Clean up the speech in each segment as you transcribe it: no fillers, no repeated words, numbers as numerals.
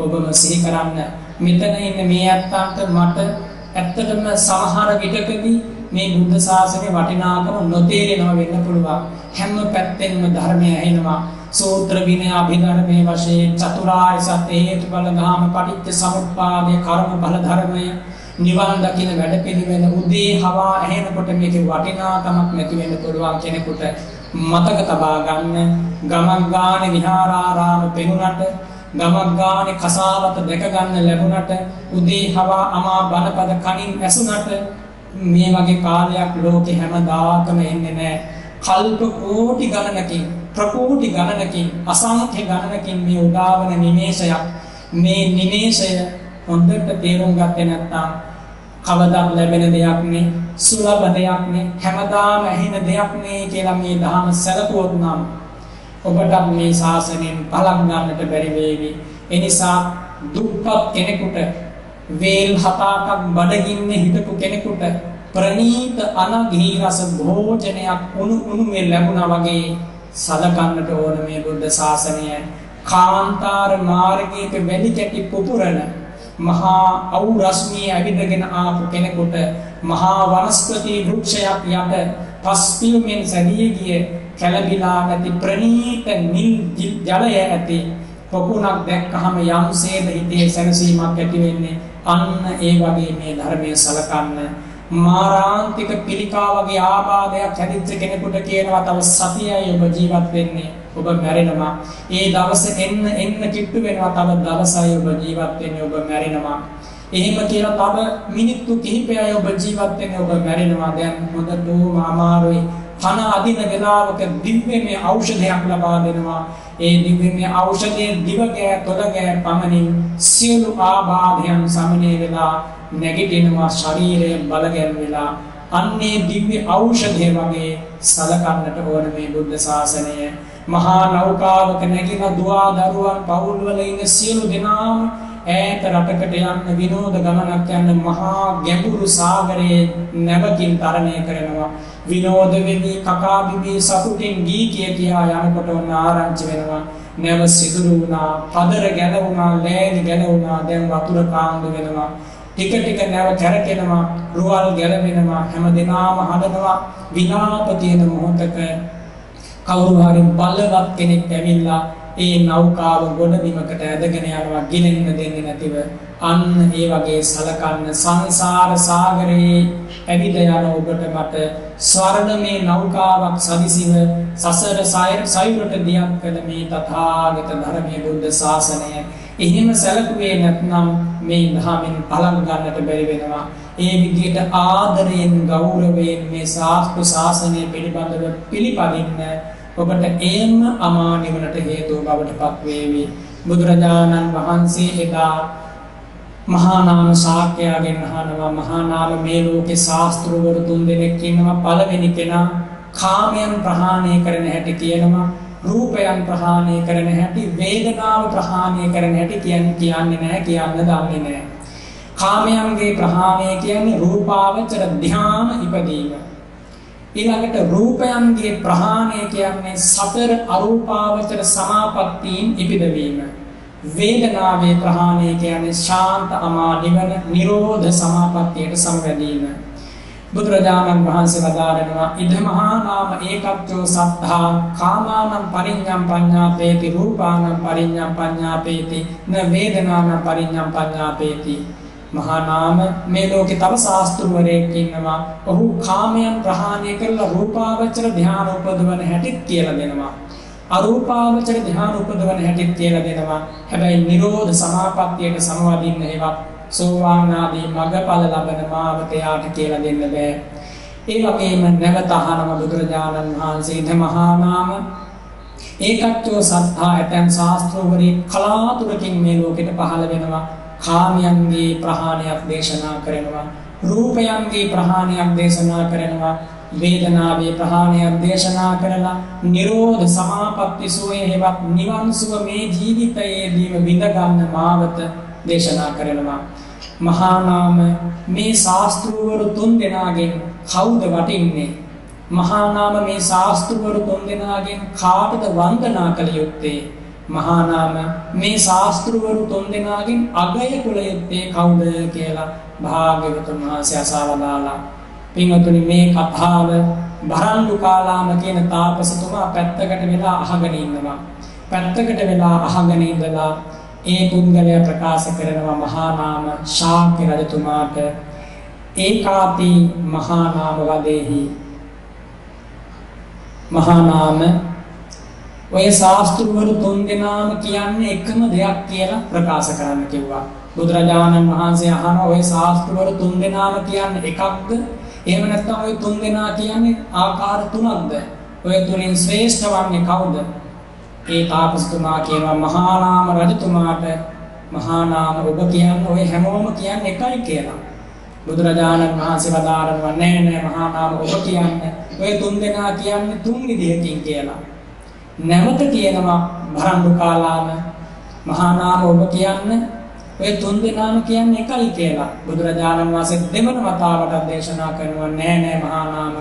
ඔබම සිහි කරන්න. මෙතන ඉන්න මේ අත්තන්ට මට ඇත්තටම සමහර විටකදී මේ බුද්ධ ශාසනයේ වටිනාකම නොතේරෙනවා වෙන්න පුළුවන්. හැම පැත්තෙන්ම ධර්මය ඇහෙනවා. සූත්‍ර විනය අභිධර්මයේ වශයෙන් චතුරාර්ය සත්‍ය හේතුඵල ධාම පටිච්ච සමුප්පාදේ කර්ම බල ධර්මය නිවන් දකින වැඩපිළිවෙල උදේ හවා ඇහෙනකොට මේකේ වටිනාකමක් නැති වෙන්න පුළුවන් කෙනෙකුට මතක තබා ගන්න. ගමක් ගානේ විහාරාරාම පෙනුනට ගමක් ගානේ කසාවත දැක ගන්න ලැබුණට උදේ හවා අමා බණපද කනින් ඇසුනට මේ වගේ කාලයක් ලෝකේ හැමදාකම එන්නේ නැහැ. කල්ප කෝටි ගණනකින් ප්‍රකෝටි ගණනකින් අසංඛ්‍ය ගණනකින් මේ උදාවන නිමේෂයක් මේ නිමේෂය හොඳට තේරුම් ගත්තේ නැත්නම් කවදාත් ලැබෙන දෙයක් නේ සුලභ දෙයක් නේ හැමදාම ඇහෙන දෙයක් නේ කියලා මේ ධර්ම සැලකුවොත් නම් ඔබට මේ ශාසනයෙන් පලක් ගන්නට බැරි වේවි. ඒ නිසා දුප්පත් කෙනෙකුට වේල් හතක් බඩගින්නේ හිටපු කෙනෙකුට ප්‍රණීත අනගී රස භෝජනයක් උණු මේ ලැබුණා වගේ සලකන්නට ඕන මේ බුද්ධ ශාසනය. කාන්තාර මාර්ගයේ වැඩි කැටි පුපුරන මහා අවු රශ්මිය ඇවිදගෙන ආපු කෙනෙකුට මහා වනස්පති වෘක්ෂයක් යට පස්පියුමින් සැදී ගිය කැළඹිලා නැති ප්‍රණීත නිල් ජලය ඇති පොකුණක් දැක්කහම යම්සේද හිතේ සැනසීමක් ඇති වෙන්නේ. අන්න ඒ වගේ මේ ධර්මයේ සලකන්න. මාරාන්තික පිළිකා වගේ ආබාධයක් හැදිච්ච කෙනෙකුට කියනවා තව සතියයි ඔබ ජීවත් වෙන්නේ. ඔබ මැරෙනවා. ඒ දවස එන්න කිට්ටු වෙනවා. තව දවසයි ඔබ ජීවත් වෙන්නේ. ඔබ මැරෙනවා. එහෙම කියලා තව මිනිත්තු කිහිපයයි ඔබ ජීවත් වෙන්නේ. ඔබ මැරෙනවා. දැන් හොඳටම අමාරුයි. කන අදින වෙලාවක දිව්‍යමය ඖෂධයක් ලබා දෙනවා. ඒ දිව්‍යමය ඖෂධයේ දිවගෑ තොලගෑ පමණින් සියලු ආබාධයන් සමනය වෙලා නැගිටිනවා. ශරීරය බලගැන් වෙලා අන්නේ දිව්‍ය ඖෂධය වගේ සලකන්නට ඕන මේ බුද්ධ ශාසනය. මහා නෞකාවක නැගින දුවා දරුවන් පවුල් වල ඉන්න සියලු දෙනාම ඈත රටකට යන්න විනෝද ගමනක් යන්න මහා ගැඹුරු සාගරයේ නැවකින් තරණය කරනවා. විනෝද වෙමි කකා බිබී සතුටින් ගී කියා යනකොට ඔන්න ආරංචි වෙනවා. නැව සිදුරු වුණා, පදර ගැලවුණා, ලෑලි ගැලවුණා. දැන් වතුර කාන්දු වෙනවා. ටික ටික නැව කැරකෙනවා, රුවල් ගැලවෙනවා. හැමදෙනාම හඬනවා. විලාප තියෙන මොහොතක කවුරු හරි බලවත් කෙනෙක් ඇවිල්ලා ඒ නෞකාව ගොඩබිමකට ඇදගෙන යනවා, ගිලෙන්න දෙන්නේ නැතිව. අන්න ඒ වගේ සලකන්න. සංසාර සාගරයේ ඇවිද යන ඔබට මට ස්වර්ණමය නෞකාවක් සදිසිව සසර සයුරට දියත් කළ මේ තථාගත ධර්මයේ බුද්ධ ශාසනය එහෙම සැලකුවේ නැත්නම් මේ ධර්මයෙන් පලක් ගන්නට බැරි වෙනවා. ඒ විදිහට ආදරයෙන් ගෞරවයෙන් මේ ශාසනය පිළිබඳව පිළිපදින්න ඔබට එයම අමා නිවනට හේතුව බවට පත් වේවි. බුදුරජාණන් වහන්සේ එදා මහා නාම ශාක්‍යයන්ගෙන් අහනවා. මහා නාම මේ ලෝකේ ශාස්ත්‍රවරු 3 දෙනෙක් ඉන්නවා. පළවෙනි කෙනා කාමයන් ප්‍රහාණය කරන හැටි කියනවා. රූපයන් ප්‍රහාණය කරන හැටි, වේදනාව ප්‍රහාණය කරන හැටි කියන්නේ නැහැ, කියන්න දන්නේ නැහැ. කාමයන්ගේ ප්‍රහාණය කියන්නේ රූපාවචර ධ්‍යාන ඉපදීම. ඊළඟට රූපයන්ගේ ප්‍රහාණය කියන්නේ සතර අරූපාවචර සමාපත්තීන් ඉපදවීම. වේදනාවේ ප්‍රහාණය කියන්නේ ශාන්ත අමා නිවන නිරෝධ සමාපත්තියට සමවැදීම. බුදුරජාණන් වහන්සේ වදාරනවා ඉද මහා නාම ඒකත්වෝ සද්ධා කාමානම් පරිඤ්ඤම් පඤ්ඤාපේති රූපානම් පරිඤ්ඤම් පඤ්ඤාපේති න වේදනානම් පරිඤ්ඤම් පඤ්ඤාපේති. මහා නාම මේ ලෝකේ තව ශාස්ත්‍රවරයෙක් ඉන්නවා. ඔහු කාමයන් ප්‍රහාණය කරලා රූපාවචර ධ්‍යාන උපදවන හැටිත් කියලා දෙනවා. අරූපාවචර ධ්‍යාන උපදවන හැටිත් කියලා දෙනවා. හැබැයි නිරෝධ සමාපත්තියට සමවදින්න හේවත් සෝවාන් ආදී මගඵල ලබන මාවතයාට කියලා දෙන්න බෑ. ඒ වගේම නැවත අහනම බුදුරජාණන් වහන්සේ ද මහා නාම ඒකත්වෝ සත්තා ඇතැම් ශාස්ත්‍රවරයෙක් කලාතුරකින් මේ ලෝකෙට පහළ වෙනවා. කාමයන්ගේ ප්‍රහාණයක් දේශනා කරනවා, රූපයන්ගේ ප්‍රහාණයක් දේශනා කරනවා, වේදනාවේ ප්‍රහාණයක් දේශනා කරලා නිරෝධ සමාපatti සෝයේ හේවත් නිවන් සුව මේ ජීවිතයේදීම විඳ ගන්න මාවත දේශනා කරනවා. මහා නාම මේ ශාස්ත්‍රවරු 3 දෙනාගෙන් කවුද වටින්නේ? මහා නාම මේ ශාස්ත්‍රවරු 3 දෙනාගෙන් කාටද වන්දනා කළ යුත්තේ? මහා නාම මේ ශාස්ත්‍රවරු තුන්දෙනාගෙන් අගය කුල යුත්තේ කවුද කියලා භාග්‍යවතුන් වහන්සේ අසවදාලා. පින්වතුනි මේ කතාව බරණ්ඩුකාලාම කියන තාපසතුමා පැත්තකට වෙලා අහගෙන ඉන්නවා. පැත්තකට වෙලා අහගෙන ඉඳලා ඒ පුද්ගලයා ප්‍රකාශ කරනවා මහා නාම ශාක්‍ය රජතුමාට ඒකාති මහා නාම වදේහි. මහා නාම ඔය ශාස්ත්‍රවරු තුන්දෙනාම කියන්නේ එකම දෙයක් කියලා ප්‍රකාශ කරන්න කිව්වා. බුදුරජාණන් වහන්සේ අහනවා ඔය ශාස්ත්‍රවරු තුන්දෙනාම කියන්නේ එකක්ද? එහෙම නැත්නම් ඔය තුන්දෙනා කියන්නේ ආකාර තුනක්ද? ඔය තුලින් ශ්‍රේෂ්ඨ වන්නේ කවුද? ඒ තාපසතුමා කියනවා මහා නාම රජතුමාට මහා නාම ඔබ කියන්නේ ඔය හැමෝම කියන්නේ එකයි කියලා. බුදුරජාණන් වහන්සේ වදාරනවා නෑ මහා නාම ඔබ කියන්නේ ඔය තුන්දෙනා කියන්නේ තුන් විදිහකින් කියලා. නැවත කියනවා බරණ්ඩුකාලාම මහා නාම ඔබ කියන්නේ ඔය තුන්දෙනාම කියන්නේ එකයි කියලා. බුදුරජාණන් වහන්සේ දෙවන වතාවට දේශනා කරනවා නෑ මහා නාම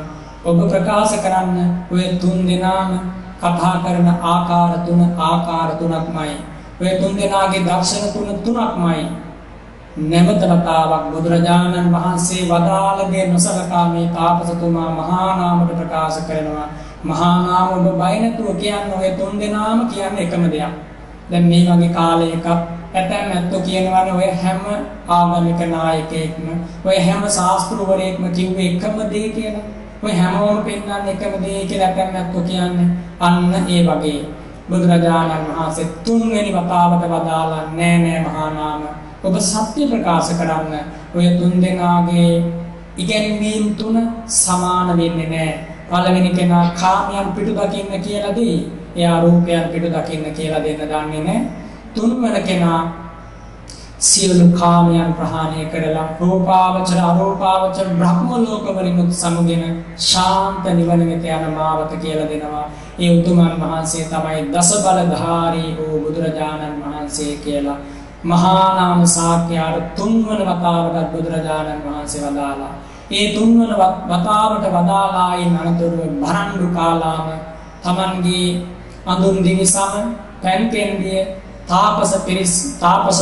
ඔබ ප්‍රකාශ කරන්න ඔය තුන්දෙනාම කතා කරන ආකාර තුනක්මයි. ඔය තුන්දෙනාගේ දර්ශන තුනක්මයි. නැවත වතාවක් බුදුරජාණන් වහන්සේ වදාළ දේ නොසලකා මේ තාපසතුමා මහා නාමයට ප්‍රකාශ කරනවා මහා නාම ඔබ බය නැතුව කියන්නේ ඔය තුන්දෙනාම කියන්නේ එකම දෙයක්. දැන් මේ වගේ කාලයක ඇතැම් ඇත්තෝ කියනවානේ ඔය හැම ආගමික නායකයෙක්ම ඔය හැම ශාස්ත්‍රවරයෙක්ම කිව්වේ එකම දේ කියලා. ඔය හැමෝම පෙන්නන්නේ එකම දේ කියලා ඇතැම් ඇත්තෝ කියන්නේ. අන්න ඒ වගේ බුදුරජාණන් වහන්සේ තුන්වෙනි වතාවට වදාලා නෑ මහා නාම ඔබ සත්‍ය ප්‍රකාශ කරන්න. ඔය තුන්දෙනාගේ ඉගැන්වීම් තුන සමාන වෙන්නේ නෑ. පළවෙනි කෙනා කාමයන් පිටු දකින්න කියලා දෙයි. එයා රූපයන් පිටු දකින්න කියලා දෙන්න දන්නේ නෑ. තුන්වන කෙනා සියලු කාමයන් ප්‍රහාණය කරලා රූපාවචර අරූපාවචර බ්‍රහ්ම ලෝකවලින් සමුගෙන ශාන්ත නිවන වෙත යන මාවත කියලා දෙනවා. ඒ උතුමන් වහන්සේ තමයි දස බලධාරී වූ බුදුරජාණන් වහන්සේ කියලා මහා නාම ශාක්‍යයන් තුන්වන වතාවට බුදුරජාණන් වහන්සේ වදාලා. ඒ තුන්වන වතාවට වදාලායින් අනතුරුව බරණ්ඩුකාලාම තමන්ගේ අඳුන් දිවිසම පැන්පෙන්දිය තාපස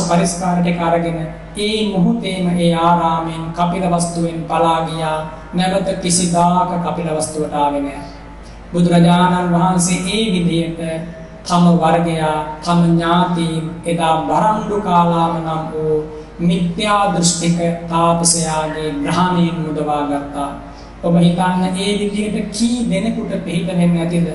පරිස්කාරට අරගෙන ඒ මොහොතේම ඒ ආරාමෙන් කපිලවස්තුවෙන් පලා ගියා. නැවත කිසිදාක කපිලවස්තුවට ආවේ නැහැ. බුදුරජාණන් වහන්සේ ඒ විදිහට තම වර්ගයා තම ඥාතීන් එදා බරණ්ඩුකාලාම නම් වූ මිත්‍යා දෘෂ්ටික තාපසයාගේ ග්‍රහණයෙන් මුදවා ගත්තා. ඔබ හිතන්න ඒ විදිහට කී දෙනෙකුට පිළිත වෙන්නේ නැතිද?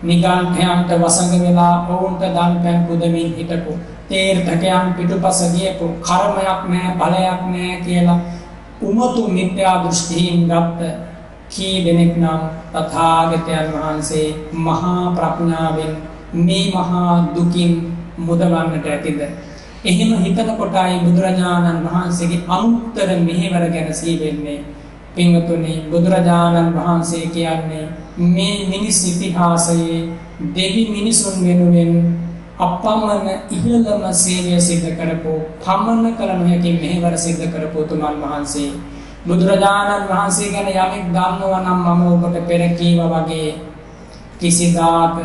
නිගණ්ඨයන්ට වසඟ වෙලා ඔවුන්ට දන් පැන් පුදමින් හිටපු තීර්ථකයන් පිටුපස ගියපු කර්මයක් නැහැ බලයක් නැහැ කියලා උමතු මිත්‍යා දෘෂ්ටියෙන් ගත්ත කී දෙනෙක් නම් තථාගතයන් වහන්සේ මහා ප්‍රඥාවෙන් මේ මහා දුකින් මුදවන්නට ඇතිද? එහෙම හිතන කොටයි බුදුරජාණන් වහන්සේගේ අනුත්තර මෙහෙවර ගැන සීවෙන්නේ. පින්වතුනි බුදුරජාණන් වහන්සේ කියන්නේ මේ මිනිස් ඉතිහාසයේ දෙවි මිනිසුන් වෙනුවෙන් අපමණ ඉහළම සේවය සිදු කරපු පමණ කල නොහැකි මෙහෙවර සිදු කරපු උතුමන් වහන්සේ. බුදුරජාණන් වහන්සේ ගැන යමෙක් දන්නවා නම් මම ඔබට පෙර කීවා වගේ කිසිදාක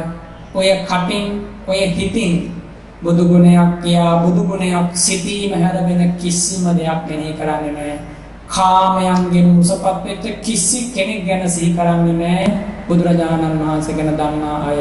ඔය කටින් ඔය හිතින් බුදු ගුණයක් කියා බුදු ගුණයක් සිතීම හැර වෙන කිසිම දෙයක් මෙනෙහි කරන්නේ නැහැ. කාමයන්ගෙන් මුසපත් වෙච්ච කිසි කෙනෙක් ගැන සිහි කරන්නේ නැහැ. බුදුරජාණන් වහන්සේ ගැන දන්නා අය